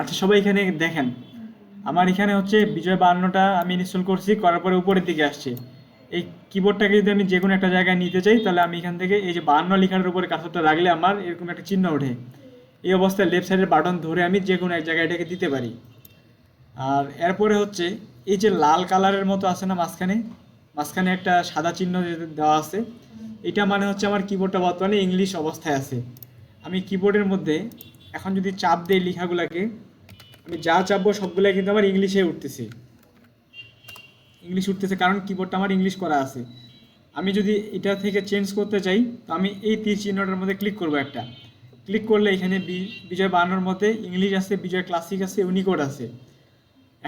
আচ্ছা, সবাই এখানে দেখেন, আমার এখানে হচ্ছে বিজয় 52টা আমি ইনস্টল করছি, করার পরে উপরের দিকে আসছে। এই কিবোর্ডটাকে যদি আমি যে কোনো একটা জায়গায় নিতে চাই, তাহলে আমি এখান থেকে এই যে 52 লেখার উপরে কার্সরটা রাখলে আমার এরকম একটা চিহ্ন ওঠে। এই অবস্থায় লেফট সাইডের বাটন ধরে আমি যে কোনো এক জায়গায় এটাকে দিতে পারি। আর এরপরে হচ্ছে এই যে লাল কালারের মতো আছে না মাঝখানে, মাঝখানে একটা সাদা চিহ্ন যে দেওয়া আছে, এটা মানে হচ্ছে আমার কিবোর্ডটা বর্তমানে ইংলিশ অবস্থায় আছে। আমি কিবোর্ডের মধ্যে এখন যদি চাপ দেই লেখাগুলোকে, আমি যা চাপবো সবগুলাই কিন্তু আমার ইংলিশে উঠতেছে। ইংলিশ উঠতেছে কারণ কিবোর্ডটা আমার ইংলিশ করা আছে। আমি যদি এটা থেকে চেঞ্জ করতে চাই, তো আমি এই তীর চিহ্নটার মধ্যে ক্লিক করব একটা। ক্লিক করলে এখানে বিজয় বানানোর মধ্যে ইংলিশ আছে, বিজয় ক্লাসিক আছে, ইউনিকোড আছে।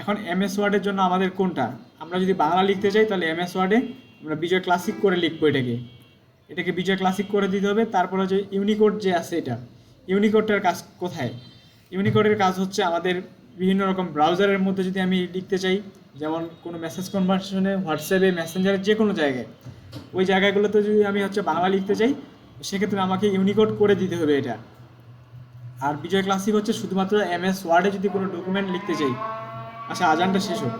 এখন এমএস ওয়ার্ডের জন্য আমাদের কোনটা, আমরা যদি বাংলা লিখতে চাই তাহলে এমএস ওয়ার্ডে আমরা বিজয় ক্লাসিক করে লিখবো। এটাকে বিজয় ক্লাসিক করে দিতে হবে। তারপর হচ্ছে ইউনিকোড যে আছে, এটা ইউনিকোডটার কাজ কোথায়? ইউনিকোডের কাজ হচ্ছে আমাদের বিভিন্ন রকম ব্রাউজারের মধ্যে যদি আমি লিখতে চাই, যেমন কোনো মেসেজ কনভার্সনে, হোয়াটসঅ্যাপে, মেসেঞ্জারে, যে কোনো জায়গায়, ওই জায়গাগুলোতে যদি আমি হচ্ছে বাংলা লিখতে চাই, সেক্ষেত্রে আমাকে ইউনিকোড করে দিতে হবে এটা। আর বিজয় ক্লাসিক হচ্ছে শুধুমাত্র এমএস ওয়ার্ডে যদি কোনো ডকুমেন্ট লিখতে চাই। আচ্ছা, আজানটা শেষ হোক।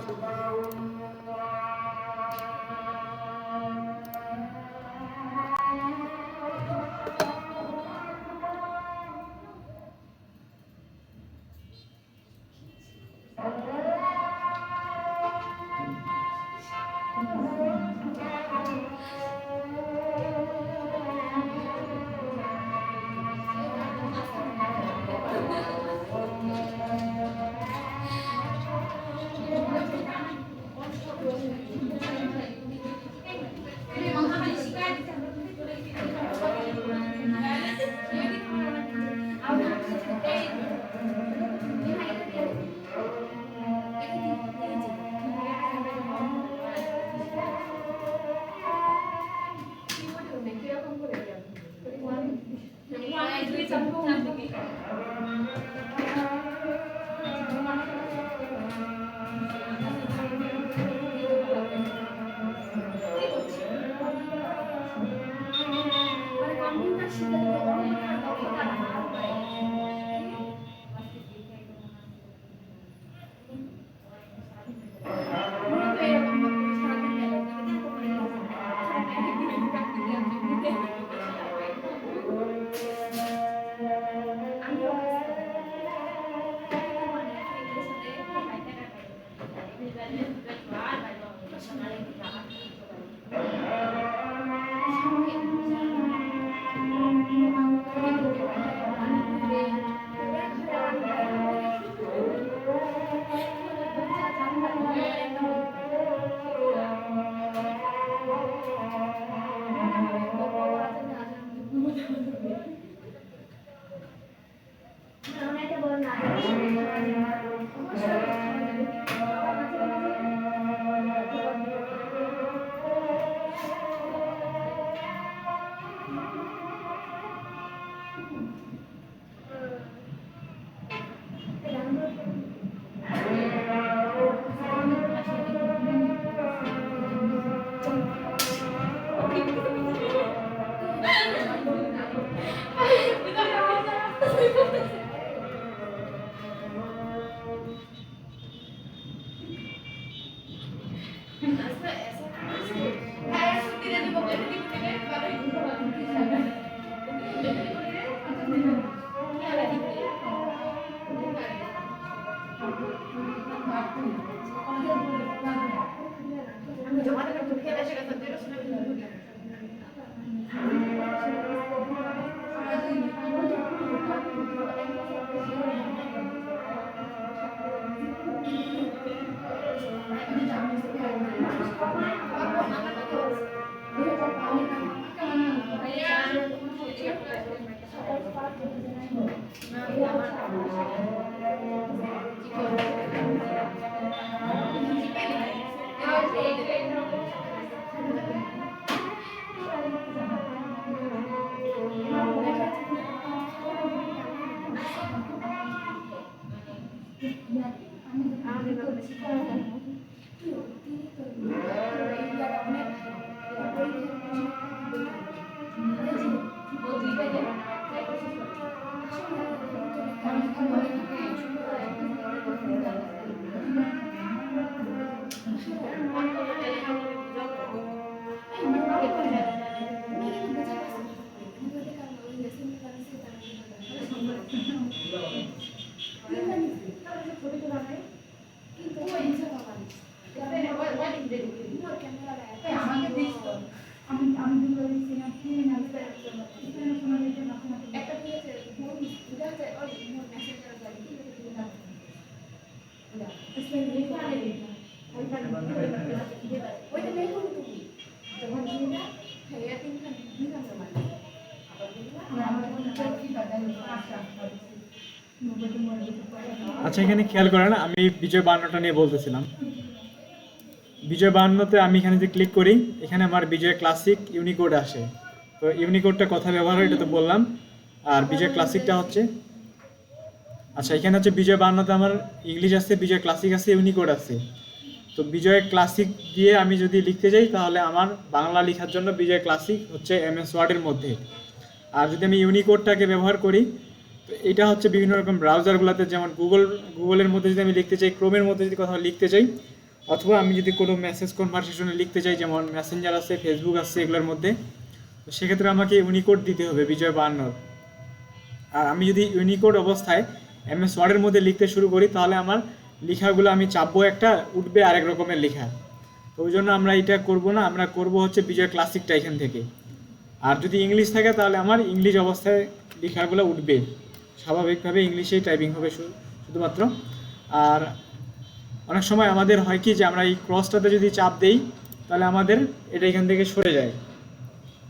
আচ্ছা, এখানে খেয়াল করেন, আমি বিজয় বায়ান্নটা নিয়ে বলতেছিলাম। বিজয় বায়ান্নতে আমি এখানে যদি ক্লিক করি, এখানে আমার বিজয় ক্লাসিক ইউনিকোড আসে। তো ইউনিকোডটা কথা ব্যবহার হয়, এটা তো বললাম। আর বিজয় ক্লাসিকটা হচ্ছে, আচ্ছা এখানে হচ্ছে বিজয় বায়ান্নতে আমার ইংলিশ আছে, বিজয় ক্লাসিক আছে, ইউনিকোড আছে। তো বিজয় ক্লাসিক দিয়ে আমি যদি লিখতে যাই, তাহলে আমার বাংলা লেখার জন্য বিজয় ক্লাসিক হচ্ছে MS ওয়ার্ডের মধ্যে। আর যদি আমি ইউনিকোডটাকে ব্যবহার করি, তো এটা হচ্ছে বিভিন্ন রকম ব্রাউজারগুলোতে, যেমন গুগলের মধ্যে যদি আমি লিখতে চাই, ক্রোমের মধ্যে যদি কোথাও লিখতে চাই, অথবা আমি যদি কোনো মেসেজ কনভারসেশনে লিখতে চাই, যেমন মেসেঞ্জার আছে, ফেসবুক আছে, এগুলোর মধ্যে, তো সেক্ষেত্রে আমাকে ইউনিকোড দিতে হবে বিজয় বায়ান্নর। আর আমি যদি ইউনিকোড অবস্থায় MS ওয়ার্ডের মধ্যে লিখতে শুরু করি, তাহলে আমার লেখাগুলো আমি চাপবো একটা, উঠবে আরেক রকমের লেখা। তো ওই জন্য আমরা এটা করব না, আমরা করব হচ্ছে বিজয় ক্লাসিকটা এখান থেকে। আর যদি ইংলিশ থাকে, তাহলে আমার ইংলিশ অবস্থায় লেখাগুলো উঠবে, স্বাভাবিকভাবে ইংলিশেই টাইপিং হবে শুধুমাত্র। আর অনেক সময় আমাদের হয় কি, যে আমরা এই ক্রসটাতে যদি চাপ দেই, তাহলে আমাদের এটা এখান থেকে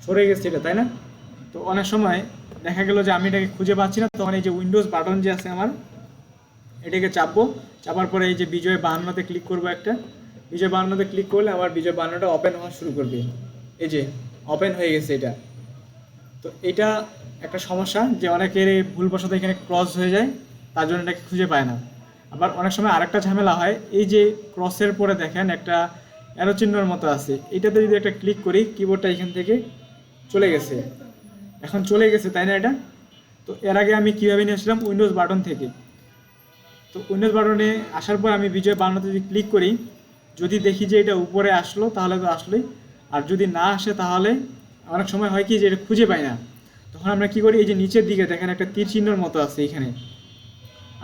সরে গেছে এটা, তাই না? তো অনেক সময় দেখা গেল যে আমি এটাকে খুঁজে পাচ্ছি না, তখন এই যে উইন্ডোজ বাটন যে আছে আমার, এটাকে চাপবো, চাপার পরে এই যে বিজয় বায়ান্নতে ক্লিক করবো একটা, বিজয় বায়ান্নতে ক্লিক করলে আমার বিজয় বায়ান্নটা ওপেন হওয়া শুরু করবে। এই যে ওপেন হয়ে গেছে এটা। তো এটা একটা সমস্যা, যে অনেকের ভুলবশত এখানে ক্রস হয়ে যায়, তার জন্য এটাকে খুঁজে পায় না। আবার অনেক সময় আরেকটা ঝামেলা হয়, এই যে ক্রসের পরে দেখেন একটা অ্যারো চিহ্নের মতো আছে, এটাতে যদি একটা ক্লিক করি, কিবোর্ডটা এখান থেকে চলে গেছে, এখন চলে গেছে, তাই না এটা? তো এর আগে আমি কীভাবে নিয়েছিলাম, উইন্ডোজ বাটন থেকে। তো উইন্ডোজ বাটনে আসার পর আমি বিজয় বায়ান্নতে যদি ক্লিক করি, যদি দেখি যে এটা উপরে আসলো, তাহলে তো আসলোই। আর যদি না আসে, তাহলে অনেক সময় হয় কি, যে এটা খুঁজে পাই না, তখন আমরা কী করি, এই যে নিচের দিকে দেখেন একটা তীর চিহ্নের মতো আছে, এখানে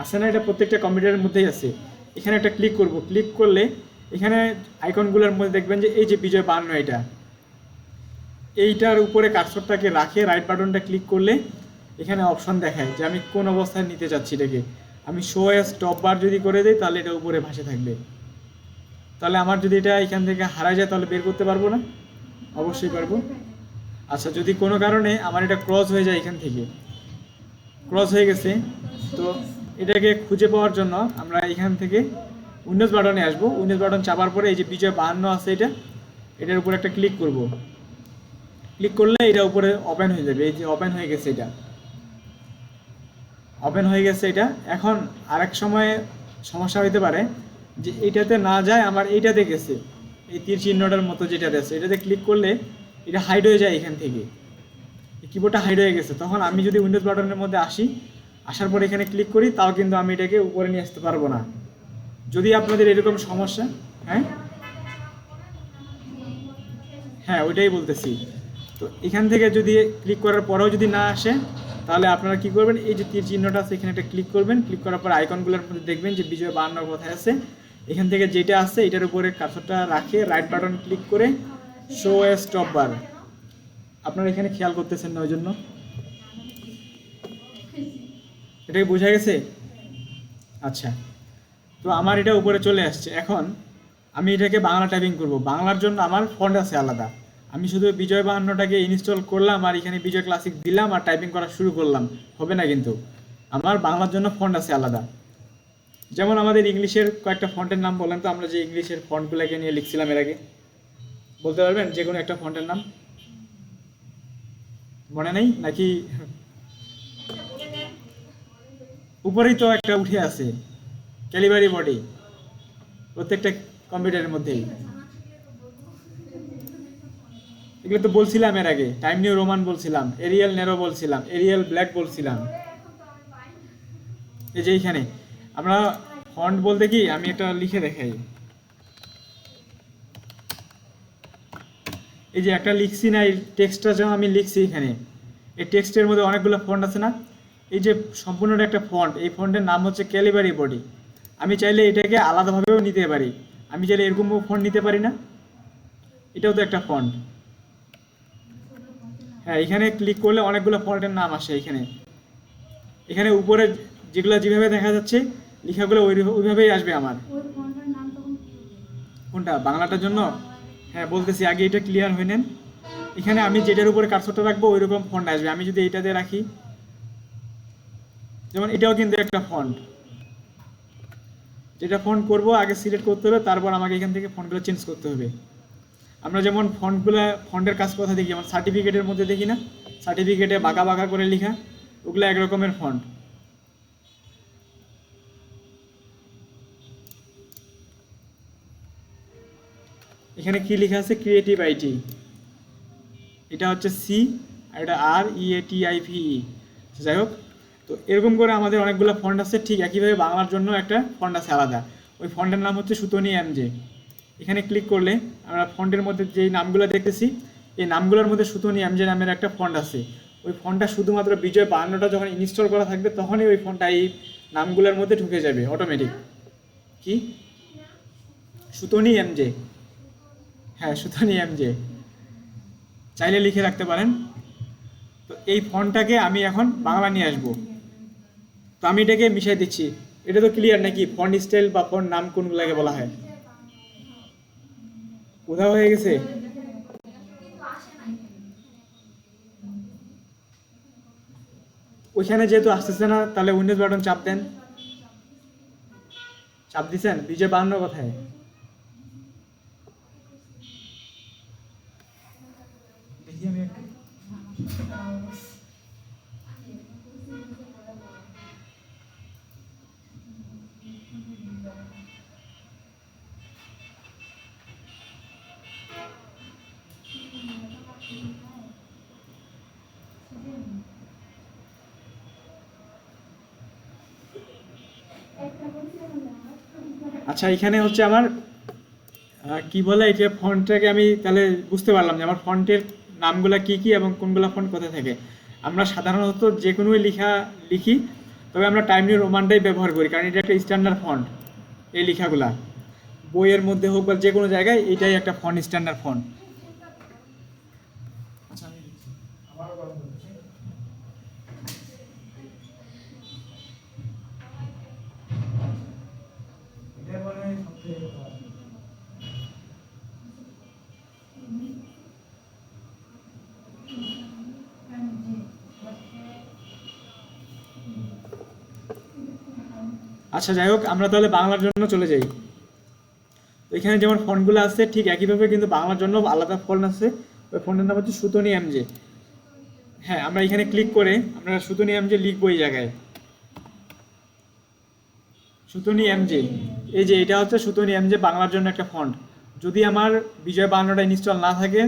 আছে না? এটা প্রত্যেকটা কম্পিউটারের মধ্যেই আছে। এখানে একটা ক্লিক করব, ক্লিক করলে এখানে আইকনগুলোর মধ্যে দেখবেন যে এই যে বিজয় বায়ান্ন, এইটার উপরে কার্সরটাকে রাখে, রাইট বাটনটা ক্লিক করলে এখানে অপশন দেখায় যে আমি কোন অবস্থায় নিতে চাচ্ছি এটাকে। আমি শো এস টপ বার যদি করে দিই, তাহলে এটা উপরে ভাসে থাকবে। তাহলে আমার যদি এটা এখান থেকে হারায় যায়, তাহলে বের করতে পারবো না? অবশ্যই পারবো। আচ্ছা, যদি কোনো কারণে আমার এটা ক্রস হয়ে যায়, এখান থেকে ক্রস হয়ে গেছে, তো এটাকে খুঁজে পাওয়ার জন্য আমরা এখান থেকে উইন্ডোজ বাটনে আসবো। উইন্ডোজ বাটন চাপার পরে এই যে বিজয় বায়ান্ন আছে, এটার উপরে একটা ক্লিক করব। ক্লিক করলে এটা উপরে ওপেন হয়ে যাবে। এই যে ওপেন হয়ে গেছে, এটা ওপেন হয়ে গেছে। এটা এখন আরেক সময় সমস্যা হইতে পারে যে এইটাতে না যায়, আমার এইটাতে গেছে, এই তীর চিহ্নটার মতো যেটাতে আছে, এটাতে ক্লিক করলে এটা হাইড হয়ে যায় এখান থেকে, কিবোর্ডটা হাইড হয়ে গেছে। তখন আমি যদি উইন্ডোজ বাটনের মধ্যে আসার পর এখানে ক্লিক করি, তাও কিন্তু আমি এটাকে উপরে নিয়ে আসতে পারবো না। যদি আপনাদের এরকম সমস্যা, হ্যাঁ ওইটাই বলতেছি। তো এখান থেকে যদি ক্লিক করার পরেও যদি না আসে, তাহলে আপনারা কি করবেন, এই যে তীর চিহ্নটা আছে, এখানে একটা ক্লিক করবেন। ক্লিক করার পর আইকনগুলোর মধ্যে দেখবেন যে বিজয় বায়ান্ন কোথায় আছে, এখান থেকে যেটা আছে এটার উপরে কার্সরটা রাখে, রাইট বাটন ক্লিক করে শো এস টপ বার। আপনারা এখানে খেয়াল করতেছেন না, ওই জন্য এটাকে বোঝা গেছে? আচ্ছা, তো আমার এটা উপরে চলে আসছে। এখন আমি এটাকে বাংলা টাইপিং করব। বাংলার জন্য আমার ফন্ট আছে আলাদা। আমি শুধু বিজয় বায়ান্নটাকে ইনস্টল করলাম আর এখানে বিজয় ক্লাসিক দিলাম আর টাইপিং করা শুরু করলাম, হবে না। কিন্তু আমার বাংলার জন্য ফন্ট আছে আলাদা। যেমন আমাদের ইংলিশের কয়েকটা ফন্টের নাম বলেন তো, আমরা যে ইংলিশের ফন্টগুলোকে নিয়ে লিখছিলাম এর আগে, বলতে পারবেন যে কোনো একটা ফন্টের নাম? মনে নেই নাকি? উপরেই তো একটা উঠে আছে, ক্যালিবারি বডি, প্রত্যেকটা কম্পিউটারের মধ্যেই। এগুলো তো বলছিলাম এর আগে, টাইম নিউ রোমান বলছিলাম, এরিয়াল নেরো বলছিলাম, এরিয়াল ব্ল্যাক বলছিলাম। এই যে এইখানে আমরা ফন্ট বলতে কি, আমি একটা লিখে দেখাই। এই যে একটা লিখছি না, এই টেক্সটটা যেমন আমি লিখছি এখানে, এই টেক্সটের মধ্যে অনেকগুলো ফন্ট আছে না, এই যে সম্পূর্ণ একটা ফন্ট, এই ফন্টের নাম হচ্ছে ক্যালিবারি বডি। আমি চাইলে এটাকে আলাদাভাবেও নিতে পারি, আমি চাইলে এরকম ফন্ট নিতে পারি না, এটাও তো একটা ফন্ট। হ্যাঁ, এখানে ক্লিক করলে অনেকগুলো ফন্টের নাম আসে। এখানে এখানে উপরে যেগুলো যেভাবে দেখা যাচ্ছে লেখাগুলো ওইভাবেই আসবে আমার। কোনটা বাংলাটার জন্য? হ্যাঁ বলতেছি, আগে এটা ক্লিয়ার হয়ে নেন। এখানে আমি যেটার উপরে কার্সরটা রাখবো ওই রকম ফন্ট আসবে। আমি যদি এটাতে রাখি, যেমন এটাও কিন্তু একটা ফন্ট, যেটা ফন্ট করব আগে সিলেক্ট করতে হবে, তারপর আমাকে এখান থেকে ফন্টগুলো চেঞ্জ করতে হবে। আমরা যেমন ফন্টের কাজ কথা দেখি, যেমন সার্টিফিকেটের মধ্যে দেখি না, সার্টিফিকেটে বাঁকা বাঁকা করে লেখা, ওগুলো এক রকমের ফন্ট। এখানে কি লেখা আছে? ক্রিয়েটিভ আইটি, এটা হচ্ছে সি, আর এটা REATIVE। যাই হোক, তো এরকম করে আমাদের অনেকগুলো ফন্ট আছে। ঠিক একইভাবে বাংলার জন্য একটা ফন্ট আছে আলাদা, ওই ফন্টের নাম হচ্ছে সুতনি MJ। এখানে ক্লিক করলে আমরা ফন্টের মধ্যে যেই নামগুলো দেখতেছি, এই নামগুলোর মধ্যে সুতনি MJ নামের একটা ফন্ট আছে। ওই ফন্টটা শুধুমাত্র বিজয় 52টা যখন ইনস্টল করা থাকবে তখনই ওই ফন্টটা এই নামগুলোর মধ্যে ঢুকে যাবে অটোমেটিক। কি? সুতনি MJ। হ্যাঁ, সুতনি MJ চাইলে লিখে রাখতে পারেন। তো এই ফন্টটাকে আমি এখন বাংলা নিয়ে আসবো, তো আমি এটাকে মিশাই দিচ্ছি। এটা তো ক্লিয়ার নাকি ফন্ট স্টাইল বা ফন্ট নাম কোনগুলোকে বলা হয়? উধাও হয়ে গেছে? ওইখানে যেহেতু আসতেছে না, তাহলে উইন্ডোজ বাটন চাপ দেন। চাপ দিছেন? বিজয় 52 কথায় দেখি আমি একটু। আচ্ছা, এখানে হচ্ছে আমার কি বলে, এটা ফন্টটাকে আমি তাহলে বুঝতে পারলাম যে আমার ফন্টের নামগুলা কি কি এবং কোনগুলা ফন্ট কোথা থেকে। আমরা সাধারণত যে কোনো লেখা লিখি, তবে আমরা টাইম নিউ রোমানটাই ব্যবহার করি, কারণ এটা একটা স্ট্যান্ডার্ড ফন্ট। এই লেখাগুলা বইয়ের মধ্যে হোক বা যে কোনো জায়গায়, এটাই একটা ফন্ট, স্ট্যান্ডার্ড ফন্ট। আচ্ছা, যাই হোক, আমরা তাহলে বাংলার জন্য চলে যাই। তো এখানে যেমন ফন্টগুলো আছে ঠিক একইভাবে কিন্তু বাংলার জন্য আলাদা ফন্ট আছে। ওই ফন্টের নাম হচ্ছে সুতনি MJ। হ্যাঁ, আমরা এখানে ক্লিক করে আমরা সুতনি MJ লিখবো এই জায়গায়। সুতনি MJ, এই যে এটা হচ্ছে সুতনি MJ বাংলার জন্য একটা ফন্ট। যদি আমার বিজয় 52টা ইনস্টল না থাকে,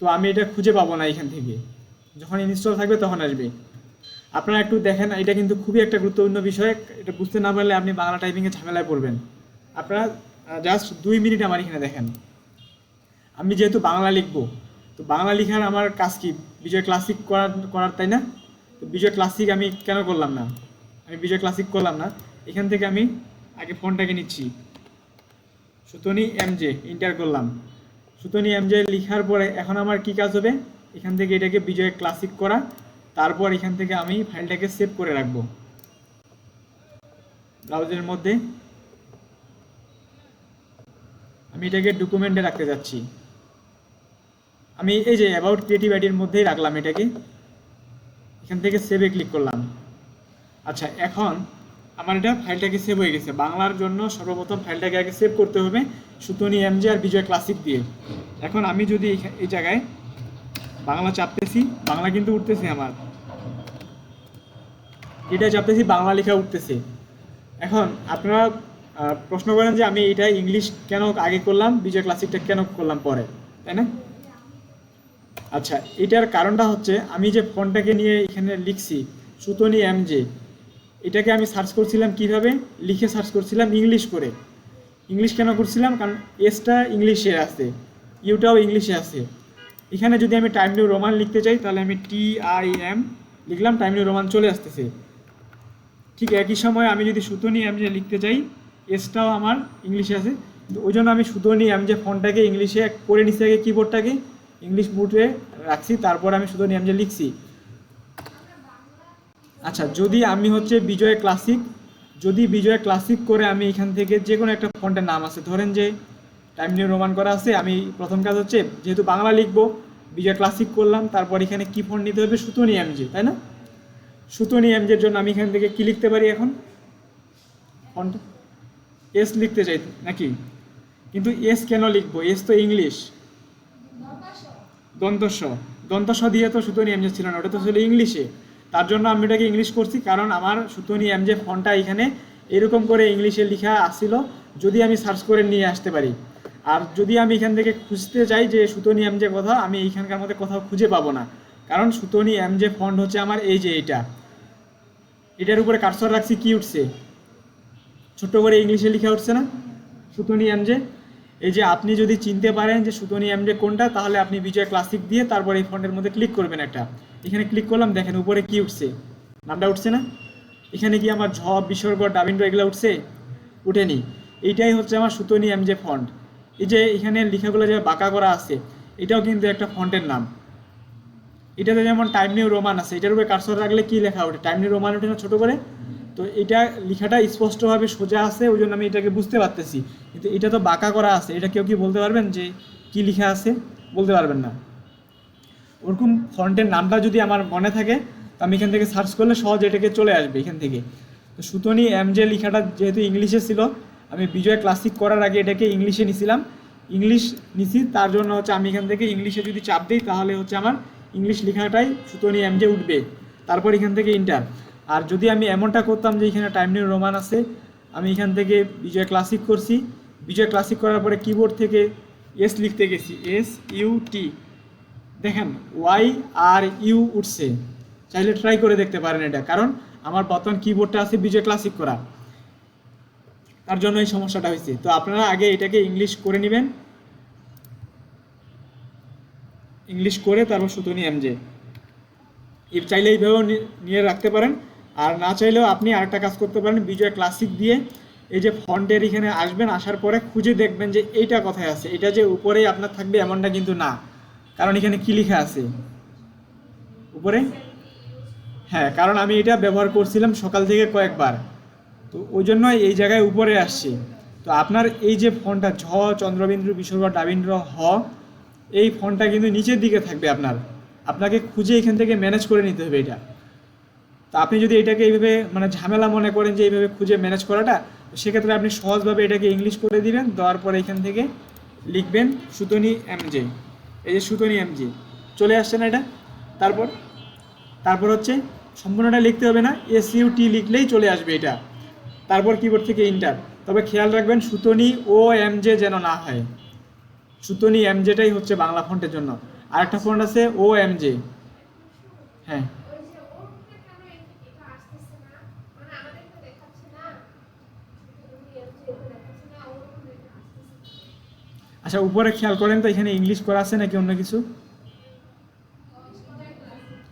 তো আমি এটা খুঁজে পাবো না এখান থেকে। যখন ইনস্টল থাকবে তখন আসবে। আপনারা একটু দেখেন, এটা কিন্তু খুবই একটা গুরুত্বপূর্ণ বিষয়। এটা বুঝতে না পারলে আপনি বাংলা টাইপিংয়ে ঝামেলায় পড়বেন। আপনারা জাস্ট 2 মিনিট আমার এখানে দেখেন। আমি যেহেতু বাংলা লিখবো, তো বাংলা লেখার আমার কাজ কি? বিজয় ক্লাসিক করার তাই না? তো বিজয় ক্লাসিক আমি কেন করলাম না? আমি বিজয় ক্লাসিক করলাম না, এখান থেকে আমি আগে ফোনটাকে নিচ্ছি, সুতনি MJ এন্টার করলাম। সুতনি MJ লেখার পরে এখন আমার কি কাজ হবে? এখান থেকে এটাকে বিজয় ক্লাসিক করা, তারপর এখান থেকে আমি ফাইলটাকে সেভ করে রাখবো ব্রাউজারের মধ্যে। আমি এটাকে ডকুমেন্টে রাখতে যাচ্ছি। আমি এই যে অ্যাবাউট ক্রিয়েটিভ আইডির মধ্যেই রাখলাম এটাকে, এখান থেকে সেভে ক্লিক করলাম। আচ্ছা, এখন আমার এটা ফাইলটাকে সেভ হয়ে গেছে। বাংলার জন্য সর্বপ্রথম ফাইলটাকে আগে সেভ করতে হবে সুতনি MJ আর বিজয় ক্লাসিক দিয়ে। এখন আমি যদি এই জায়গায় বাংলা চাপতেছি, বাংলা কিন্তু উঠতেছে আমার, এটা চাপতেছি বাংলা লেখা উঠতেছে। এখন আপনারা প্রশ্ন করেন যে আমি এটা ইংলিশ কেন আগে করলাম, বিজয় ক্লাসিকটা কেন করলাম পরে, তাই না? আচ্ছা, এটার কারণটা হচ্ছে আমি যে ফন্টটাকে নিয়ে এখানে লিখছি সুতনি MJ, এটাকে আমি সার্চ করছিলাম কিভাবে, লিখে সার্চ করছিলাম ইংলিশ করে। ইংলিশ কেন করছিলাম? কারণ এসটা ইংলিশে আছে, ইউটাও ইংলিশে আছে। এখানে যদি আমি টাইম নিউ রোমান লিখতে চাই, তাহলে আমি TIM লিখলাম, টাইম নিউ রোমান চলে আসতেছে। ঠিক একই সময় আমি যদি সুতনি এমজে লিখতে চাই, এসটাও আমার ইংলিশে আছে, কিন্তু ওই জন্য আমি সুতনি এমজে ফন্টটাকে ইংলিশে করে নিচ্ছি, আগে কিবোর্ডটাকে ইংলিশ মুডে রাখছি, তারপর আমি সুতনি এমজে লিখছি। আচ্ছা, যদি আমি হচ্ছে বিজয় ক্লাসিক, যদি বিজয় ক্লাসিক করে আমি এখান থেকে যে কোনো একটা ফন্টের নাম আছে, ধরেন যে টাইম নিউ রোমান করা আছে, আমি প্রথম কাজ হচ্ছে যেহেতু বাংলা লিখবো, বিজয় ক্লাসিক করলাম, তারপর এখানে কি ফন্ট নিতে হবে, সুতনি এমজে, তাই না? সুতনি এমজের জন্য আমি এখান থেকে কি লিখতে পারি, এখন ফন্ট এস লিখতে চাই নাকি, কিন্তু এস কেন লিখবো, এস তো ইংলিশ, দন্তস্ব, দন্তস্ব দিয়ে তো সুতনি এমজে ছিল না, ওটা তো ছিল ইংলিশে, তার জন্য আমি এটাকে ইংলিশ করছি, কারণ আমার সুতনি এমজে ফন্টটা এখানে এরকম করে ইংলিশে লেখা আসছিল, যদি আমি সার্চ করে নিয়ে আসতে পারি। আর যদি আমি এখান থেকে খুঁজতে চাই যে সুতনি এমজে কোথাও, আমি এইখানকার মধ্যে কোথাও খুঁজে পাবো না, কারণ সুতনি এমজে ফন্ট হচ্ছে আমার এই যে এটার উপরে কার্সর রাখছি, কি উঠছে, ছোট্ট করে ইংলিশে লেখা উঠছে না, সুতনি এমজে। এই যে আপনি যদি চিনতে পারেন যে সুতনি এমজে কোনটা, তাহলে আপনি বিজয় ক্লাসিক দিয়ে তারপর এই ফন্টের মধ্যে ক্লিক করবেন একটা, এখানে ক্লিক করলাম, দেখেন উপরে কি উঠছে, নামটা উঠছে না, এখানে কি আমার ঝ বিসর্গ ডাবিন্দ্র এগুলো উঠছে, উঠেনি। এইটাই হচ্ছে আমার সুতনি এমজে ফন্ট। এই যে এখানে লেখাগুলো যে বাঁকা করা আছে, এটাও কিন্তু একটা ফন্টের নাম। এটাতে যেমন টাইম নিউ রোমান আছে, এটার উপরে কার্সর রাখলে কি লেখা ওঠে, টাইম নিউ রোমান ওঠে না ছোটো করে, তো এটা লেখাটা স্পষ্টভাবে সোজা আছে, ওই জন্য আমি এটাকে বুঝতে পারতেছি, কিন্তু এটা তো বাঁকা করা আছে, এটা কেউ কি বলতে পারবেন যে কি লেখা আছে, বলতে পারবেন না। ওরকম ফন্টের নামটা যদি আমার মনে থাকে, তো আমি এখান থেকে সার্চ করলে সহজ এটাকে চলে আসবে এখান থেকে। তো সুতনি এমজে লেখাটা যেহেতু ইংলিশে ছিল, আমি বিজয় ক্লাসিক করার আগে এটাকে ইংলিশে নিছিলাম, ইংলিশ নিছি, তার জন্য হচ্ছে আমি এখান থেকে ইংলিশে যদি চাপ দিই, তাহলে হচ্ছে আমার ইংলিশ লেখাটাই সুতনি এমজে উঠবে, তারপর এখান থেকে ইন্টার। আর যদি আমি এমনটা করতাম যে এখানে টাইম নিউ রোমান আছে, আমি এখান থেকে বিজয় ক্লাসিক করছি, বিজয় ক্লাসিক করার পরে কিবোর্ড থেকে এস লিখতে গেছি, এস ইউ টি, দেখেন ওয়াই আর ইউ উঠছে, চাইলে ট্রাই করে দেখতে পারেন এটা, কারণ আমার বর্তমান কিবোর্ডটা আছে বিজয় ক্লাসিক করা, তার জন্য এই সমস্যাটা হয়েছে। তো আপনারা আগে এটাকে ইংলিশ করে নেবেন, ইংলিশ করে তারপর সুতনি এমজে চাইলে এইভাবেও নিয়ে রাখতে পারেন, আর না চাইলেও আপনি আরেকটা কাজ করতে পারেন, বিজয় ক্লাসিক দিয়ে এই যে ফন্টের এখানে আসবেন, আসার পরে খুঁজে দেখবেন যে এইটা কোথায় আছে, এটা যে উপরেই আপনার থাকবে এমনটা কিন্তু না, কারণ এখানে কি লেখা আছে উপরে, হ্যাঁ, কারণ আমি এটা ব্যবহার করছিলাম সকাল থেকে কয়েকবার, তো ওই জন্য এই জায়গায় উপরে আসছে। তো আপনার এই যে ফন্টটা ঝ চন্দ্রবিন্দু বিসর্গ ডাবিন্দ্র হ, এই ফন্টটা কিন্তু নিচের দিকে থাকবে, আপনাকে খুঁজে এখান থেকে ম্যানেজ করে নিতে হবে এটা। তো আপনি যদি এটাকে এইভাবে মানে ঝামেলা মনে করেন যে এইভাবে খুঁজে ম্যানেজ করাটা, তো সেক্ষেত্রে আপনি সহজভাবে এটাকে ইংলিশ করে দিবেন, দেওয়ার পরে এখান থেকে লিখবেন সুতনি এমজে, এই যে সুতনি এমজে চলে আসছে না এটা, তারপর হচ্ছে সম্পূর্ণটা লিখতে হবে না, এস ইউ টি লিখলেই চলে আসবে এটা, তারপর কিবোর্ড থেকে ইন্টার। তবে খেয়াল রাখবেন সুতনি ও এমজে যেন না হয়, সুতনি এমজেটাই হচ্ছে বাংলা ফন্টের জন্য, আর একটা ফন্ট আছে ও এমজে, হ্যাঁ। আচ্ছা, উপরে খেয়াল করেন তো এখানে ইংলিশ করা আছে নাকি অন্য কিছু,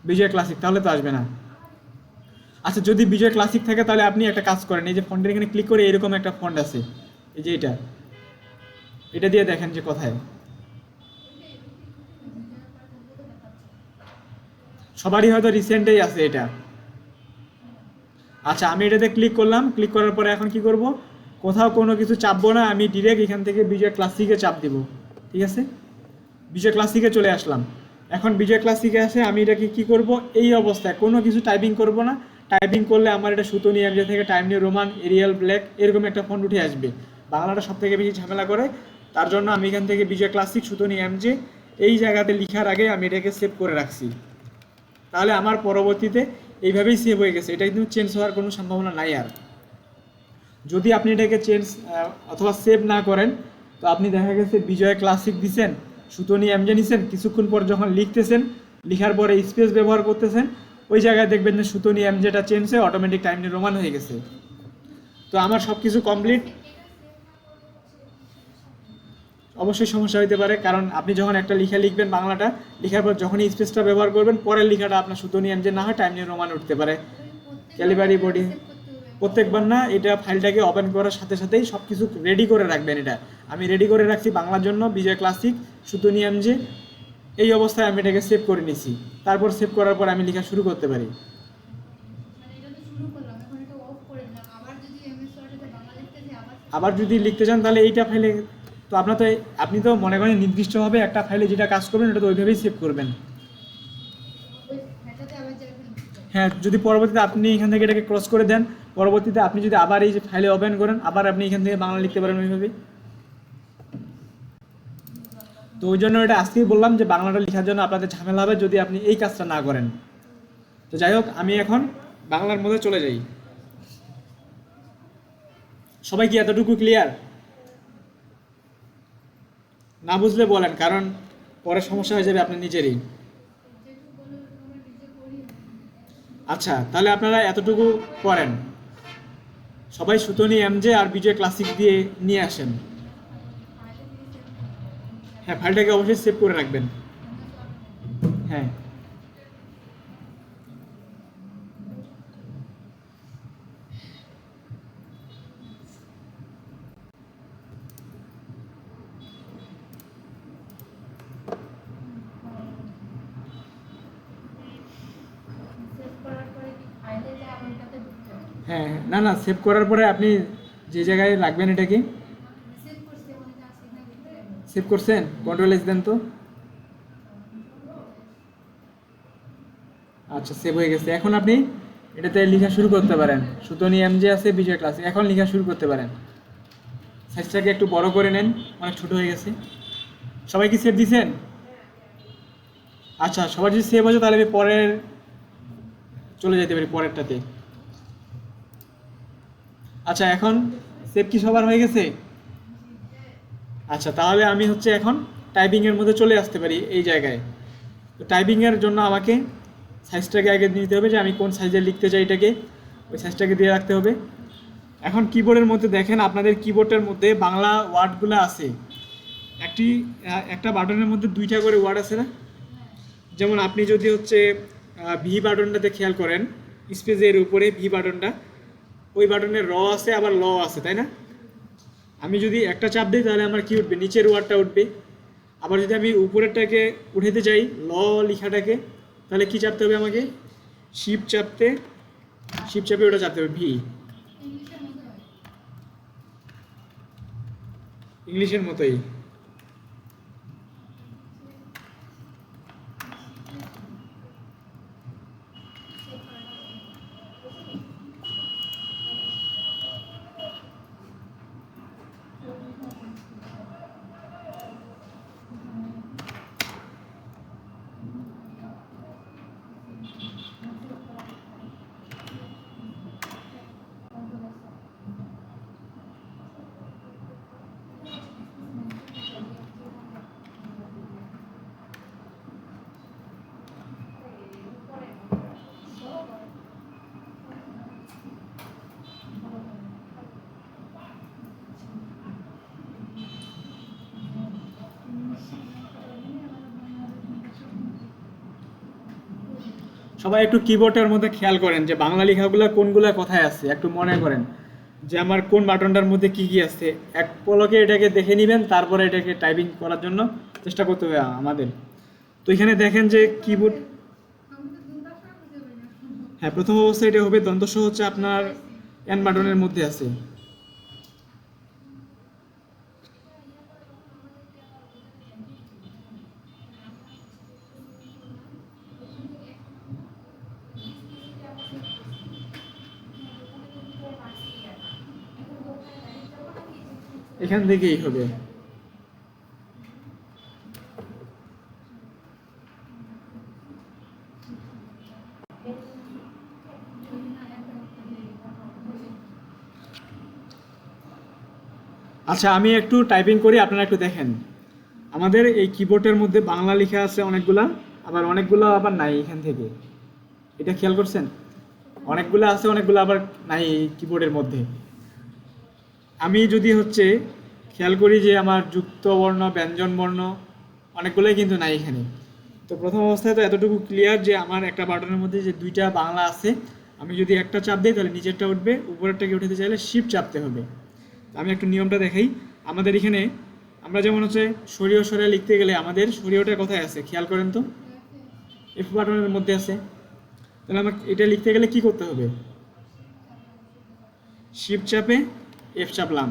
বিজয় ক্লাসিক, তাহলে তো আসবে না। আচ্ছা, যদি বিজয় ক্লাসিক থাকে তাহলে আপনি একটা কাজ করেন, এই যে ফন্টের এখানে ক্লিক করে এরকম একটা ফন্ট আছে, এই যে এটা দিয়ে দেখেন যে কোথায়, সবারই হয়তো রিসেন্টেই আছে এটা। আচ্ছা, আমি এটাতে ক্লিক করলাম, ক্লিক করার পরে এখন কি করব, কোথাও কোনো কিছু চাপবো না, আমি ডিরেক্ট এখান থেকে বিজয় ক্লাসিকে চাপ দিব, ঠিক আছে, বিজয় ক্লাসিকে চলে আসলাম। এখন বিজয় ক্লাসিকে আসে আমি এটাকে কি করব, এই অবস্থায় কোনো কিছু টাইপিং করব না, টাইপিং করলে আমার এটা সুতনি এমজে থেকে Times New Roman Arial Black এরকম একটা ফন্ট উঠে আসবে, বাংলাটা সব থেকে বেশি ঝামেলা করে, তার জন্য আমি এখান থেকে বিজয় ক্লাসিক সুতনি এমজে এই জায়গাতে লেখার আগে আমি এটাকে সেভ করে রাখছি, তাহলে আমার পরবর্তীতে এইভাবেই সেভ হয়ে গেছে, এটা কিন্তু চেঞ্জ হওয়ার কোনো সম্ভাবনা নাই। আর যদি আপনি এটাকে চেঞ্জ অথবা সেভ না করেন, তো আপনি দেখা গেছে বিজয় ক্লাসিক দিছেন, সুতনি এমজে নিছেন, কিছুক্ষণ পর যখন লিখতেছেন, লিখার পরে স্পেস ব্যবহার করতেছেন, ওই জায়গায় দেখবেন যে সুতনি এমজেটা চেঞ্জ হয়ে অটোমেটিক টাইম নিউ রোমান হয়ে গেছে। তো আমার সব কিছু কমপ্লিট, অবশ্যই সমস্যা হতে পারে, কারণ আপনি যখন একটা লেখা লিখবেন বাংলাটা, লেখার পর যখনই স্পেসটা ব্যবহার করবেন, পরের লেখাটা আপনার সুতনি এমজে না হয় টাইম নিউ রোমান উঠতে পারে, ক্যালিবারি বডি। প্রত্যেকবার না, এটা ফাইলটাকে ওপেন করার সাথে সাথেই সব কিছু রেডি করে রাখবেন। এটা আমি রেডি করে রাখছি বাংলার জন্য, বিজয় ক্লাসিক সুতনি এমজে। এই অবস্থায় আমি এটাকে সেভ করে নিছি। তারপর সেভ করার পর আমি লেখা শুরু করতে পারি। আবার যদি লিখতে চান তাহলে এইটা ফাইলে, তো আপনি তো মনে করেন নির্দিষ্টভাবে একটা ফাইলে যেটা কাজ করবেন ওটা তো ওইভাবেই সেভ করবেন। হ্যাঁ, যদি পরবর্তীতে আপনি এখান থেকে এটাকে ক্রস করে দেন, পরবর্তীতে আপনি যদি আবার এই যে ফাইলে ওপেন করেন, আবার আপনি এখান থেকে বাংলা লিখতে পারেন ওইভাবে। তো ওই জন্য এটা আজকেই বললাম যে বাংলাটা লেখার জন্য আপনাদের ঝামেলা হবে যদি আপনি এই কাজটা না করেন। তো যাই হোক, আমি এখন বাংলার মধ্যে চলে যাই। সবাই কি এতটুকু ক্লিয়ার? না বুঝলে বলেন, কারণ পরে সমস্যা হয়ে যাবে আপনার নিজেরই। আচ্ছা, তাহলে আপনারা এতটুকু করেন, সবাই সুতনি এমজে আর বিজয় ক্লাসিক দিয়ে নিয়ে আসেন। হ্যাঁ, ফাইলটাকে অবশ্যই সেভ করে রাখবেন। হ্যাঁ, হ্যাঁ, না না, সেভ করার পরে আপনি যে জায়গায় রাখবেন এটাকে সেভ করছেন, কন্ট্রোল এস দেন তো। আচ্ছা, সেভ হয়ে গেছে। এখন আপনি এটাতে লেখা শুরু করতে পারেন। সুতনি এমজে আছে, বিজয় ক্লাস, এখন লেখা শুরু করতে পারেন। সাইজটাকে একটু বড় করে নেন, অনেক ছোট হয়ে গেছে। সবাই কি সেভ দিছেন? আচ্ছা, সবার যদি সেভ হয়েছে তাহলে আমি পরের চলে যেতে পারি, পরেরটাতে। আচ্ছা, এখন সেভ কি সবার হয়ে গেছে? আচ্ছা, তাহলে আমি এখন টাইপিংয়ের মধ্যে চলে আসতে পারি এই জায়গায়। তো টাইপিংয়ের জন্য আমাকে সাইজটাকে আগে নিতে হবে, যে আমি কোন সাইজে লিখতে চাই এটাকে, ওই সাইজটাকে দিয়ে রাখতে হবে। এখন কিবোর্ডের মধ্যে দেখেন, আপনাদের কিবোর্ডের মধ্যে বাংলা ওয়ার্ডগুলো আছে। একটা বাটনের মধ্যে 2টা করে ওয়ার্ড আছে না? যেমন আপনি যদি ভি বাটনটাতে খেয়াল করেন, স্পেসের উপরে ভি বাটনটা, ওই বাটনে র আছে আবার ল আছে, তাই না? আমি যদি একটা চাপ দিই তাহলে আমার কি উঠবে? নিচের ওয়ার্ডটা উঠবে। আবার যদি আমি উপরেরটাকে উঠাতে চাই, ল লেখাটাকে, তাহলে কি চাপতে হবে আমাকে? শিফট চাপে ওটা চাপতে হবে, ভি। ইংলিশের মতোই। সবাই একটু কিবোর্ডের মধ্যে খেয়াল করেন যে বাংলা লেখাগুলো কোনগুলো কোথায় আছে, একটু মনে করেন যে আমার কোন বাটনটার মধ্যে কি কি আছে। এক পলকে এটাকে দেখে নেবেন, তারপরে এটাকে টাইপিং করার জন্য চেষ্টা করতে হবে আমাদের। তো এখানে দেখেন যে কিবোর্ড, হ্যাঁ, প্রথম অবস্থায় এটা হবে দন্তস আপনার এন বাটনের মধ্যে আছে। এখান থেকেই হবে। আচ্ছা, আমি একটু টাইপিং করি, আপনারা একটু দেখেন। আমাদের এই কিবোর্ডের মধ্যে বাংলা লেখা আছে অনেকগুলা, আবার অনেকগুলো আবার নাই। এখান থেকে এটা খেয়াল করছেন, অনেকগুলো আছে, অনেকগুলো আবার নাই এই কিবোর্ডের মধ্যে। আমি যদি খেয়াল করি যে আমার যুক্ত বর্ণ, ব্যঞ্জন বর্ণ অনেকগুলোই কিন্তু নাই এখানে। তো প্রথম অবস্থায় তো এতটুকু ক্লিয়ার যে আমার একটা বাটনের মধ্যে যে 2টা বাংলা আছে, আমি যদি একটা চাপ দিই তাহলে নিচেরটা উঠবে, উপরেরটাকে উঠাতে চাইলে শিফট চাপতে হবে। আমি একটু নিয়মটা দেখাই। আমাদের এখানে আমরা যেমন হচ্ছে সরিয় সরে লিখতে গেলে আমাদের সরিয়টা কোথায় আছে খেয়াল করেন তো, এফ বাটনের মধ্যে আছে। তাহলে আমাকে এটা লিখতে গেলে কি করতে হবে, শিফট চাপে এফ চাপলাম।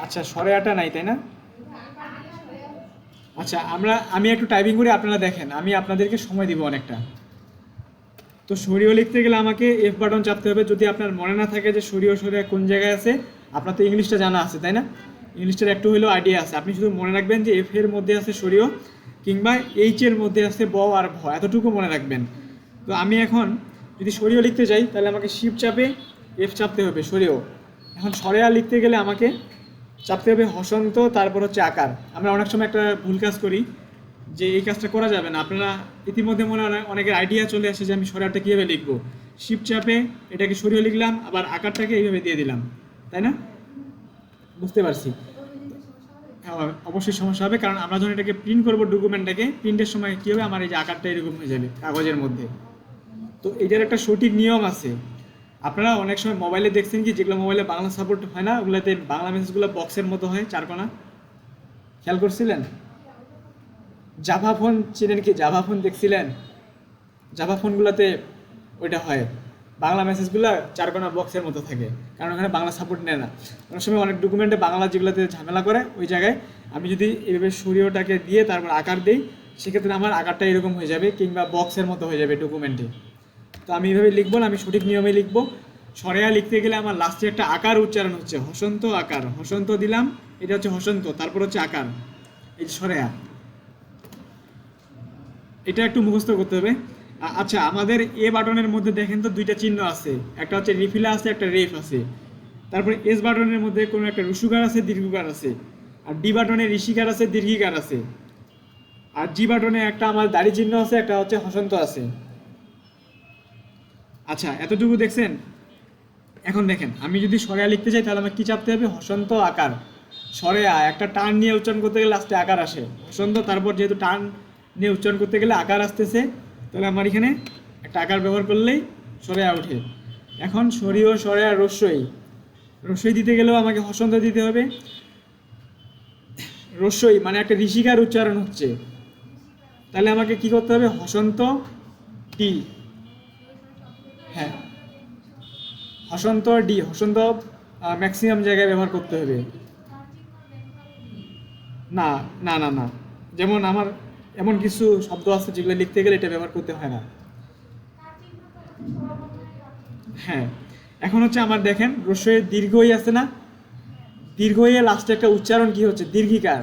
আচ্ছা সরে আটা নাই তাই না? আচ্ছা আমি একটু টাইপিং করি, আপনারা দেখেন, আমি আপনাদেরকে সময় দিব অনেকটা। তো সরিয়ে লিখতে গেলে আমাকে এফ বাটন চাপতে হবে। যদি আপনার মনে না থাকে যে সরিয়ে সরিয়ে কোন জায়গায় আছে, আপনার তো ইংলিশটা জানা আছে তাই না, ইংলিশটার একটু হলেও আইডিয়া আছে, আপনি শুধু মনে রাখবেন যে এফ এর মধ্যে আছে সরিয়ে কিংবা এইচ এর মধ্যে আছে ব আর ভ, এতটুকু মনে রাখবেন। তো আমি এখন যদি সরিয়ে লিখতে চাই তাহলে আমাকে শিফট চাপে এফ চাপতে হবে সরিয়েও। এখন সরেয়া লিখতে গেলে আমাকে চাপতে হবে হসন্ত, তারপর হচ্ছে আকার। আমরা অনেক সময় একটা ভুল কাজ করি যে এই কাজটা করা যাবে না। আপনারা ইতিমধ্যে মনে হয় অনেকের আইডিয়া চলে আসে যে আমি সরেয়াটা কীভাবে লিখবো, শিফট চাপে এটাকে সরিয়ে লিখলাম, আবার আকারটাকে এইভাবে দিয়ে দিলাম, তাই না? বুঝতে পারছি। হ্যাঁ, অবশ্যই সমস্যা হবে, কারণ আমরা যখন এটাকে প্রিন্ট করবো ডকুমেন্টটাকে, প্রিন্টের সময় কী হবে, আমার এই যে আকারটা এরকম হয়ে যাবে কাগজের মধ্যে। তো এটার একটা সঠিক নিয়ম আছে। আপনারা অনেক সময় মোবাইলে দেখছেন কি, যেগুলো মোবাইলে বাংলা সাপোর্ট হয় না, ওগুলোতে বাংলা মেসেজগুলো বক্সের মতো হয়, চারকোনা, খেয়াল করছিলেন? জাভা ফোন চিনেন কি, জাভা ফোন দেখছিলেন? জাভা ফোনগুলোতে ওইটা হয়, বাংলা মেসেজগুলো চারকোনা বক্সের মতো থাকে, কারণ ওখানে বাংলা সাপোর্ট নেয় না। অনেক সময় অনেক ডকুমেন্টে বাংলা যেগুলোতে ঝামেলা করে, ওই জায়গায় আমি যদি এইভাবে সরিয়েটাকে দিয়ে তারপর আকার দিই, সেক্ষেত্রে আমার আকারটা এরকম হয়ে যাবে কিংবা বক্সের মতো হয়ে যাবে ডকুমেন্টে। তো আমি এইভাবে লিখবো না, আমি সঠিক নিয়মে লিখবো। সরেয়া লিখতে গেলে আমার লাস্টে একটা আকার উচ্চারণ হচ্ছে, হসন্ত আকার, হসন্ত দিলাম, এটা হচ্ছে হসন্ত, তারপর হচ্ছে আকার, এই যে সরেয়া, এটা একটু মুখস্থ করতে হবে। আচ্ছা আমাদের এ বাটনের মধ্যে দেখেন তো দুইটা চিহ্ন আছে, একটা হচ্ছে রিফিলা আছে, একটা রেফ আছে। তারপরে এস বাটনের মধ্যে কোনো একটা রুসুকার আছে, দীর্ঘকার আছে। আর ডি বাটনে ঋষিকার আছে, দীর্ঘিকার আছে। আর জি বাটনে একটা আমার দাড়ি চিহ্ন আছে, একটা হচ্ছে হসন্ত আছে। আচ্ছা এতটুকু দেখছেন? এখন দেখেন, আমি যদি সরেয়া লিখতে চাই তাহলে আমার কি চাপতে হবে, হসন্ত আকার, সরেয়া একটা টান নিয়ে উচ্চারণ করতে গেলে লাস্টে আকার আসে, হসন্ত, তারপর যেহেতু টান নিয়ে উচ্চারণ করতে গেলে আকার আসতেছে, তাহলে আমার এখানে একটা আকার ব্যবহার করলেই সরেয়া ওঠে। এখন সরিয় সরেয়া রস্যই, রস্যই দিতে গেলেও আমাকে হসন্ত দিতে হবে। রস্যই মানে একটা ঋষিকার উচ্চারণ হচ্ছে, তাহলে আমাকে কি করতে হবে, হসন্ত টি, হ্যাঁ হসন্ত ডি, হসন্ত ম্যাক্সিমাম জায়গায় ব্যবহার করতে হবে। না না না না, যেমন আমার এমন কিছু শব্দ আছে যেগুলো লিখতে গেলে এটা ব্যবহার করতে হয় না। হ্যাঁ, এখন হচ্ছে আমার দেখেন রস্যই দীর্ঘই আছে না, দীর্ঘইয়ে লাস্টে একটা উচ্চারণ কি হচ্ছে, দীর্ঘিকার।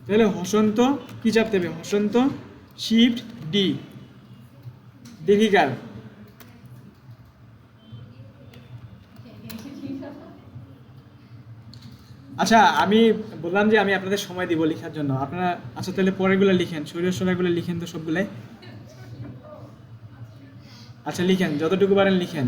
তাহলে হসন্ত কি চাপতে হবে, হসন্ত শিফট ডি, দীর্ঘিকার। আচ্ছা আমি বললাম যে আমি আপনাদের সময় দিব লেখার জন্য, আপনারা আচ্ছা তাহলে পরেরগুলো লিখেন, শরীর সরাগুলো লিখেন তো সবগুলাই। আচ্ছা লিখেন, যতটুকু পারেন লিখেন।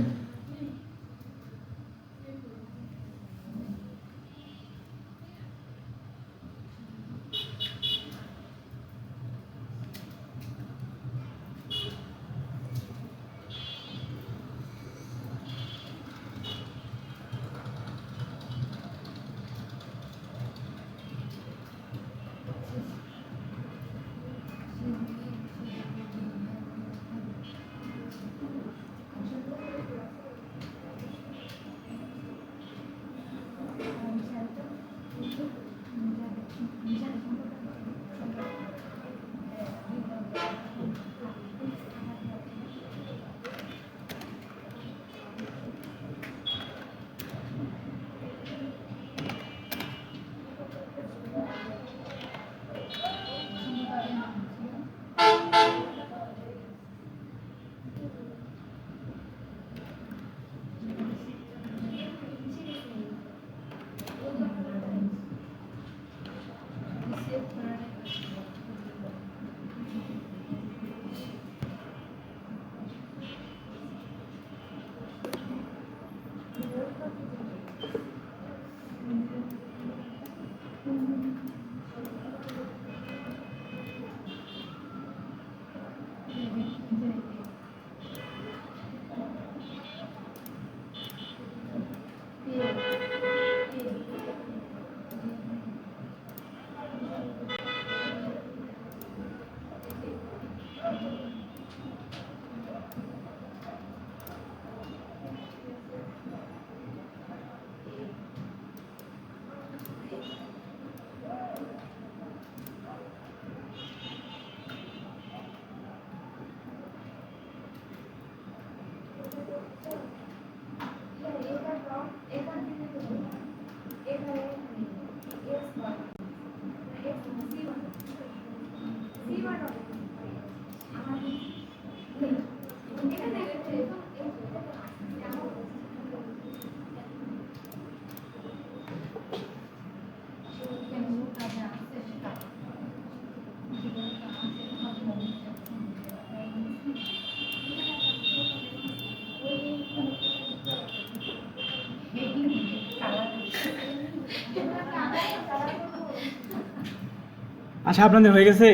আচ্ছা, আপনাদের হয়ে গেছে?